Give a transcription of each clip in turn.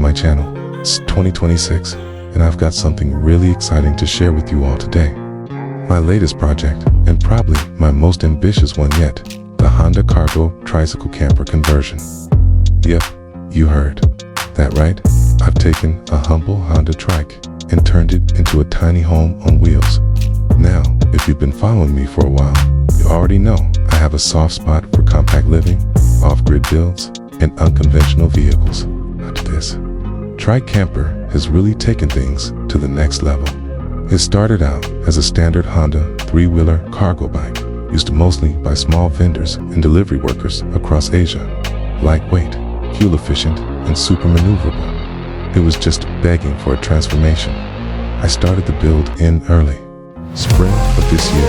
my channel. It's 2026, and I've got something really exciting to share with you all today. My latest project, and probably my most ambitious one yet, the Honda Cargo Tricycle Camper conversion. Yep, you heard that right. I've taken a humble Honda Trike and turned it into a tiny home on wheels. Now, if you've been following me for a while, you already know I have a soft spot for compact living, off-grid builds, and unconventional vehicles. Not this. Trike Camper has really taken things to the next level. It started out as a standard Honda three-wheeler cargo bike, used mostly by small vendors and delivery workers across Asia. Lightweight, fuel-efficient, and super maneuverable. It was just begging for a transformation. I started the build in early spring of this year,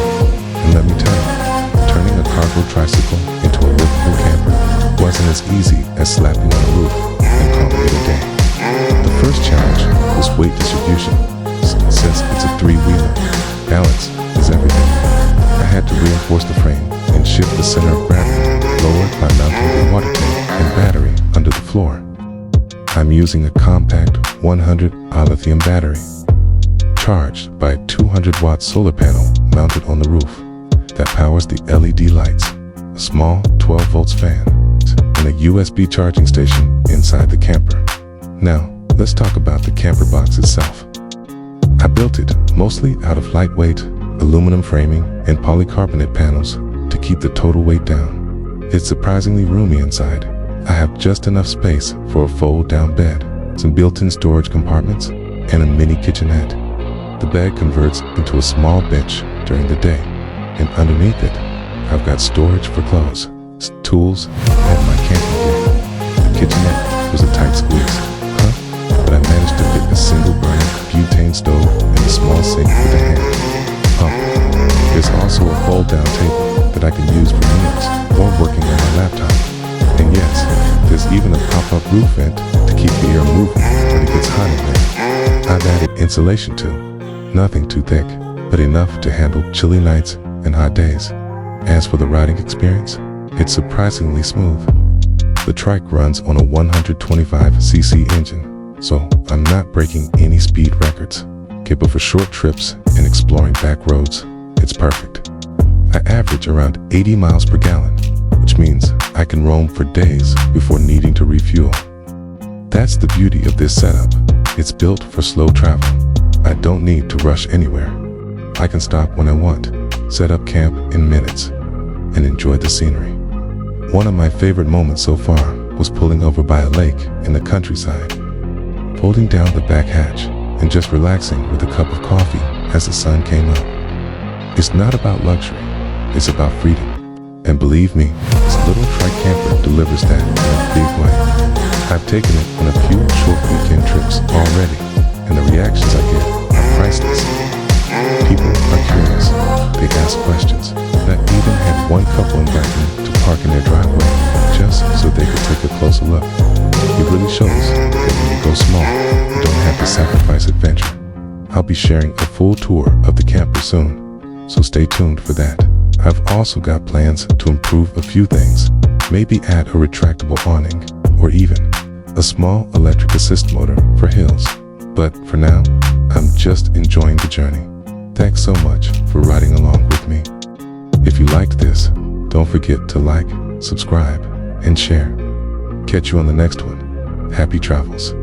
and let me tell you, turning a cargo tricycle into a livable camper wasn't as easy as slapping on a roof and calling it a day. The first challenge was weight distribution. Since it's a three-wheeler, balance is everything. I had to reinforce the frame and shift the center of gravity lower by mounting the water tank and battery under the floor. I'm using a compact 100Ah lithium battery, charged by a 200-watt solar panel mounted on the roof that powers the LED lights, a small 12-volt fan, and a USB charging station inside the camper. Now, let's talk about the camper box itself. I built it mostly out of lightweight aluminum framing and polycarbonate panels to keep the total weight down. It's surprisingly roomy inside. I have just enough space for a fold-down bed, some built-in storage compartments, and a mini kitchenette. The bed converts into a small bench during the day, and underneath it, I've got storage for clothes, tools, and my camping gear. The kitchenette was a tight squeeze, but I managed to fit a single burner butane stove and a small sink with a hand pump. There's also a fold-down table that I can use for meals or working on my laptop. And yes, there's even a pop-up roof vent to keep the air moving when it gets hot in there. I've added insulation too. Nothing too thick, but enough to handle chilly nights and hot days. As for the riding experience, it's surprisingly smooth. The Trike runs on a 125cc engine, so I'm not breaking any speed records. Capable for short trips and exploring back roads, it's perfect. I average around 80 miles per gallon, which means I can roam for days before needing to refuel. That's the beauty of this setup. It's built for slow travel. I don't need to rush anywhere. I can stop when I want, set up camp in minutes, and enjoy the scenery. One of my favorite moments so far was pulling over by a lake in the countryside, folding down the back hatch, and just relaxing with a cup of coffee as the sun came up. It's not about luxury, it's about freedom. And believe me, this little Trike camper delivers that in a big way. I've taken it on a few short weekend trips already, and the reactions I get are priceless. People are curious, they ask questions, and I even had one couple invite me to park in their driveway just so they could take a closer look. It really shows that when you go small, you don't have to sacrifice adventure. I'll be sharing a full tour of the camper soon, so stay tuned for that. I've also got plans to improve a few things, maybe add a retractable awning, or even a small electric assist motor for hills. But for now, I'm just enjoying the journey. Thanks so much for riding along with me. If you liked this, don't forget to like, subscribe, and share. Catch you on the next one. Happy travels.